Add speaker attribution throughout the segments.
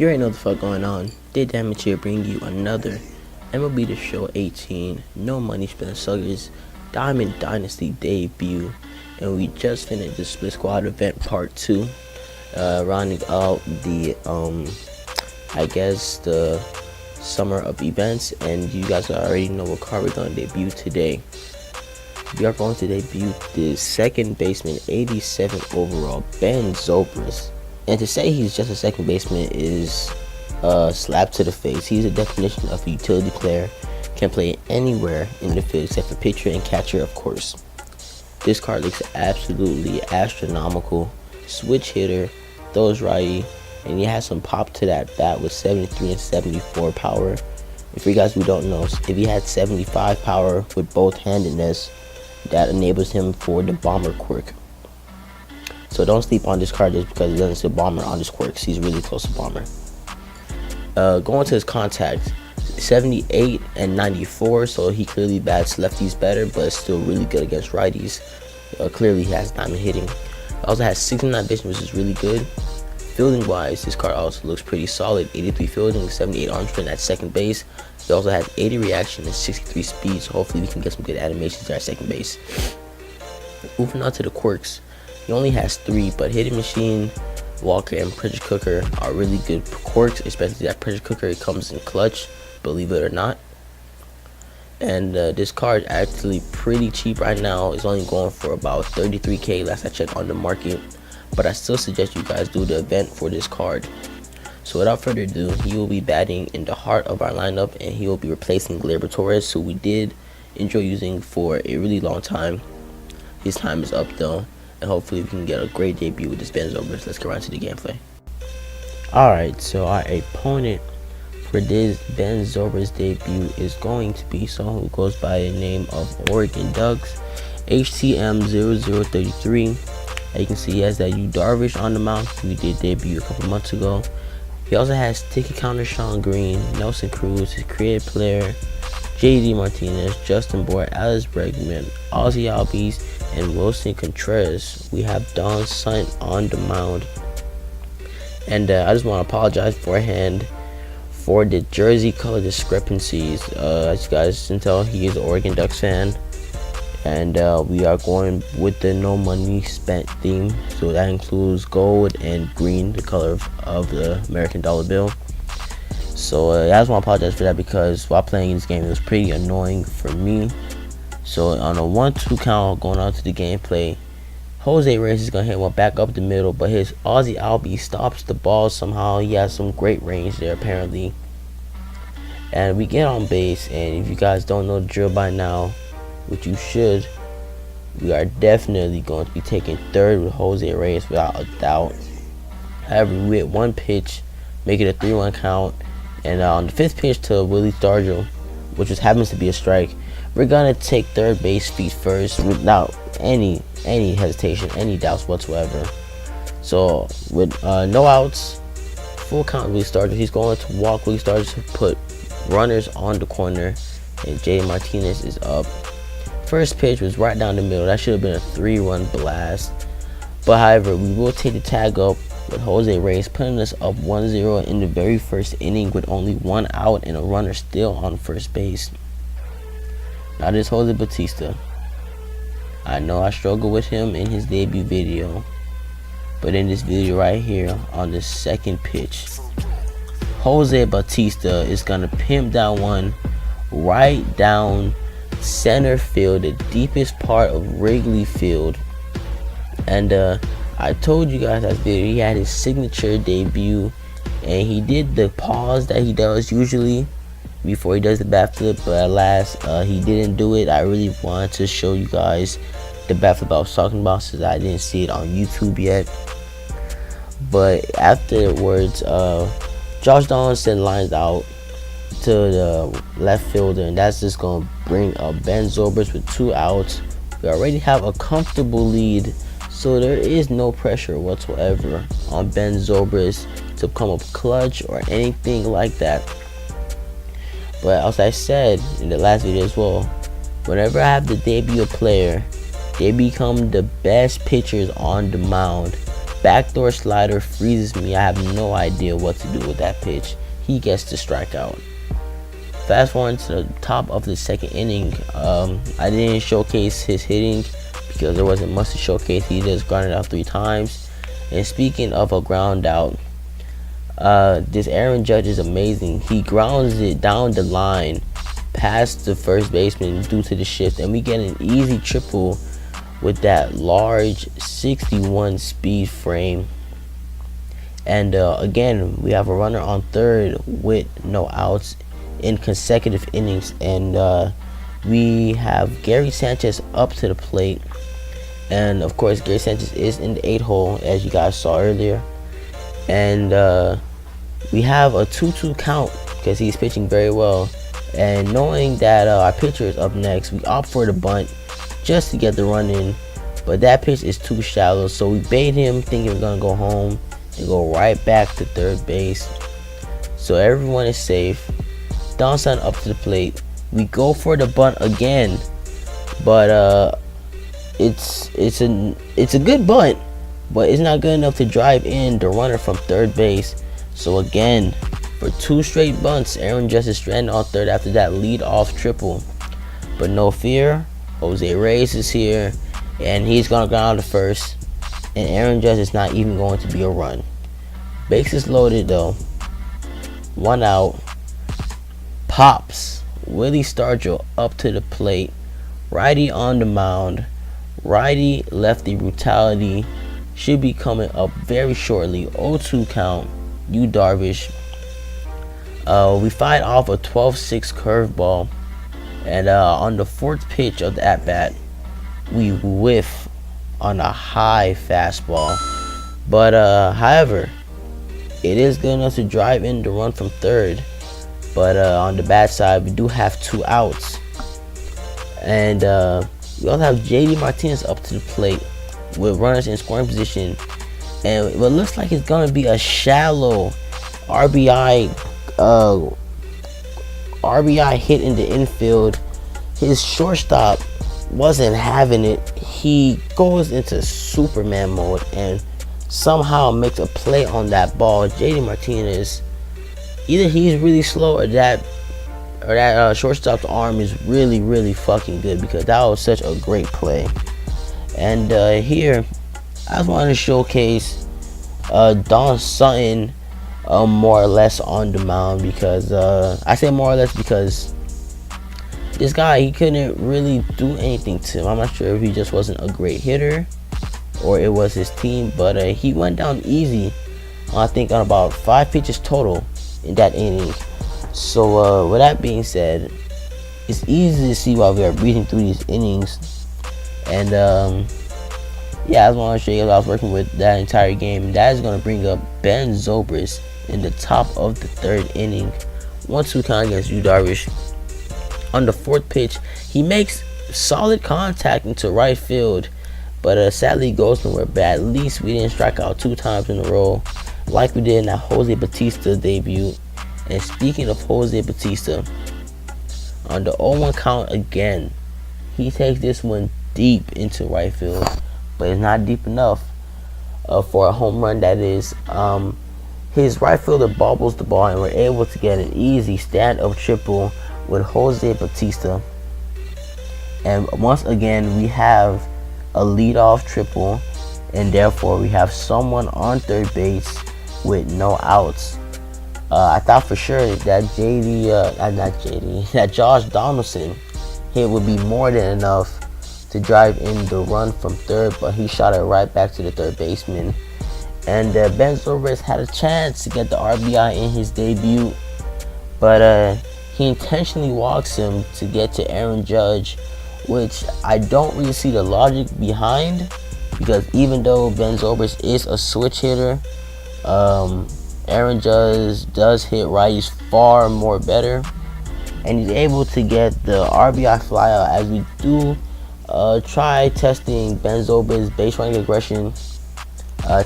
Speaker 1: You already know what the fuck going on. Did Damage here bring you another MLB The Show 18 No Money Spent Suckers Diamond Dynasty debut, and we just finished the Split Squad event part 2, rounding out the I guess the summer of events, and you guys already know what card we're going to debut today. We are going to debut the second baseman, 87 overall, Ben Zobrist. And to say he's just a second baseman is a slap to the face. He's a definition of a utility player. Can play anywhere in the field except for pitcher and catcher, of course. This card looks absolutely astronomical. Switch hitter, throws righty, and he has some pop to that bat with 73 and 74 power. And for you guys who don't know, if he had 75 power with both handedness, that enables him for the bomber quirk. So don't sleep on this card just because it doesn't say bomber on his quirks. He's really close to bomber. Going to his contact, 78 and 94, so he clearly bats lefties better, but still really good against righties. Clearly he has diamond hitting. Also has 69 vision, which is really good. Fielding wise, this card also looks pretty solid. 83 fielding, 78 arm strength at second base. He also has 80 reaction and 63 speed, so hopefully we can get some good animations at second base. Moving on to the quirks, he only has 3, but hitting machine, walker, and pressure cooker are really good quirks, especially that pressure cooker. It comes in clutch, believe it or not. And this card actually pretty cheap right now. It's only going for about 33k last I checked on the market, but I still suggest you guys do the event for this card. So without further ado, he will be batting in the heart of our lineup, and he will be replacing Gleyber Torres, who we did enjoy using for a really long time. His time is up though, and hopefully we can get a great debut with this Ben Zobrist. Let's get right to the gameplay. Alright, so our opponent for this Ben Zobrist debut is going to be someone who goes by the name of Oregon Ducks, HTM0033. As you can see, he has that Yu Darvish on the mound. We did debut a couple months ago. He also has Sticky Counter Sean Green, Nelson Cruz, his creative player, JD Martinez, Justin Bohr, Alice Bregman, Ozzy Albies, and Wilson Contreras. We have Don Sun on the mound. And I just want to apologize beforehand for the jersey color discrepancies. As you guys can tell, he is an Oregon Ducks fan. And we are going with the no money spent theme, so that includes gold and green, the color of the American dollar bill. So I just want to apologize for that, because while playing this game it was pretty annoying for me. So on a 1-2 count going on to the gameplay, Jose Reyes is going to hit one back up the middle, but his Ozzy Albies stops the ball somehow. He has some great range there apparently. And we get on base, and if you guys don't know the drill by now, which you should, we are definitely going to be taking third with Jose Reyes without a doubt. However, we hit one pitch, make it a 3-1 count, and on the 5th pitch to Willie Stargell, which just happens to be a strike, we're gonna take third base feet first without any hesitation, any doubts whatsoever. So with no outs, full count Willie Stargell, he's going to walk Willie Stargell to put runners on the corner, and JD Martinez is up. First pitch was right down the middle. That should have been a 3-run blast. But however, we will take the tag up with Jose Reyes, putting us up 1-0 in the very first inning with only 1 out and a runner still on first base. Now this Jose Bautista, I know I struggled with him in his debut video, but in this video right here on the second pitch, Jose Bautista is gonna pimp that one right down center field, the deepest part of Wrigley Field. And I told you guys that video, he had his signature debut, and he did the pause that he does usually before he does the bat flip, but alas, he didn't do it. I really wanted to show you guys the bat flip I was talking about, since I didn't see it on YouTube yet. But afterwards, Josh Donaldson lines out to the left fielder, and that's just gonna bring up Ben Zobrist with 2 outs. We already have a comfortable lead, so there is no pressure whatsoever on Ben Zobrist to come up clutch or anything like that. But as I said in the last video as well, whenever I have the debut player, they become the best pitchers on the mound. backdoor slider freezes me. I have no idea what to do with that pitch. He gets to strike out. Fast forward to the top of the second inning. I didn't showcase his hitting because there wasn't much to showcase. He just grounded out 3 times. And speaking of a ground out, this Aaron Judge is amazing. He grounds it down the line past the first baseman due to the shift, and we get an easy triple with that large 61 speed frame. And again, we have a runner on third with no outs in consecutive innings, and we have Gary Sanchez up to the plate. And of course, Gary Sanchez is in the 8 hole, as you guys saw earlier. And we have a 2-2 count because he's pitching very well. And knowing that our pitcher is up next, we opt for the bunt just to get the run in. But that pitch is too shallow, so we bait him thinking we're going to go home and go right back to third base. So everyone is safe. Donson up to the plate. We go for the bunt again, but it's a good bunt, but it's not good enough to drive in the runner from third base. So again, for 2 straight bunts, Aaron Judge is stranded on third after that lead-off triple. But no fear, Jose Reyes is here, and he's gonna go on to first, and Aaron Judge is not even going to be a run. Bases loaded though. 1 out. Pops Willie Stargell up to the plate. Righty on the mound. Righty lefty brutality should be coming up very shortly. 0-2 count. Yu Darvish. We fight off a 12-6 curveball, and on the 4th pitch of the at bat, we whiff on a high fastball. But however, it is good enough to drive in the run from third. But on the bad side, we do have 2 outs. And we also have JD Martinez up to the plate with runners in scoring position. And what looks like it's going to be a shallow RBI hit in the infield. His shortstop wasn't having it. He goes into Superman mode and somehow makes a play on that ball. JD Martinez, either he's really slow or that shortstop's arm is really fucking good, because that was such a great play. And here I just wanted to showcase Don Sutton more or less on the mound, because I say more or less because this guy, he couldn't really do anything to him. I'm not sure if he just wasn't a great hitter or it was his team, but he went down easy, I think, on about 5 pitches total in that inning. So with that being said, it's easy to see why we are breathing through these innings. And yeah, I just want to show you what I was working with that entire game. That is going to bring up Ben Zobrist in the top of the 3rd inning. 1-2 count against Yu Darvish. On the 4th pitch, he makes solid contact into right field, but sadly goes nowhere. But at least we didn't strike out 2 times in a row like we did in that Jose Bautista debut. And speaking of Jose Bautista, on the 0-1 count again, he takes this one deep into right field, but it's not deep enough for a home run. That is, his right fielder bobbles the ball, and we're able to get an easy stand-up triple with Jose Bautista. And once again, we have a leadoff triple, and therefore we have someone on third base with no outs. I thought for sure that that Josh Donaldson hit would be more than enough to drive in the run from third, but he shot it right back to the third baseman. And Ben Zobrist had a chance to get the RBI in his debut, but he intentionally walks him to get to Aaron Judge, which I don't really see the logic behind, because even though Ben Zobrist is a switch hitter, Aaron Judge does hit righties far more better, and he's able to get the RBI flyout as we do try testing Ben Zobrist's base running aggression,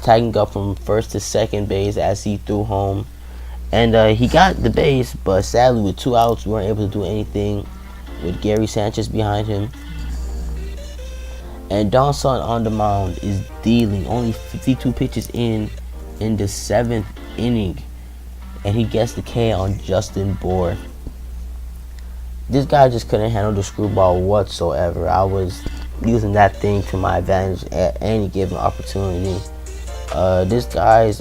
Speaker 1: tagging up from first to second base as he threw home. And he got the base, but sadly with 2 outs, we weren't able to do anything with Gary Sanchez behind him. And Donson on the mound is dealing, only 52 pitches in the 7th inning, and he gets the K on Justin Bour. This guy just couldn't handle the screwball whatsoever. I was using that thing to my advantage at any given opportunity. This guy's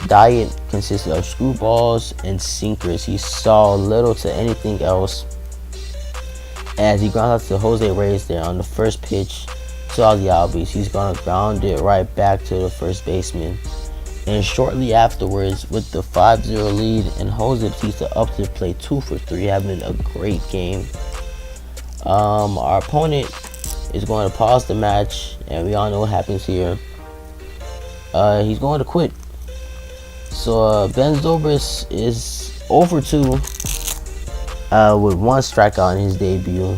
Speaker 1: diet consisted of screwballs and sinkers. He saw little to anything else as he grounds out to Jose Reyes there on the first pitch to all the outbeats. He's gonna ground it right back to the first baseman. And shortly afterwards, with the 5-0 lead, and Jose Bautista up to the plate 2 for 3, having a great game. Our opponent is going to pause the match, and we all know what happens here. He's going to quit. So Ben Zobrist is over 2 with 1 strikeout in his debut,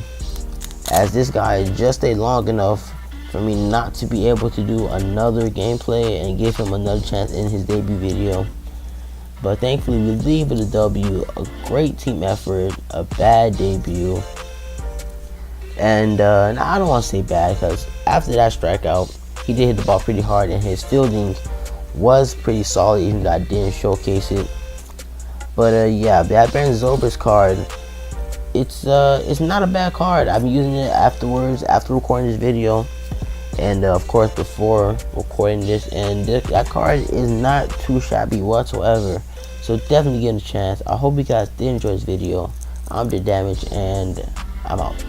Speaker 1: as this guy just stayed long enough for me not to be able to do another gameplay and give him another chance in his debut video. But thankfully we leave with a W, a great team effort, a bad debut. And I don't want to say bad, because after that strikeout, he did hit the ball pretty hard, and his fielding was pretty solid, even though I didn't showcase it. But yeah, that Ben Zobrist card, it's not a bad card. I've been using it afterwards, after recording this video, and of course before recording this, and that card is not too shabby whatsoever. So definitely give it a chance. I hope you guys did enjoy this video. I'm The Damage, and I'm out.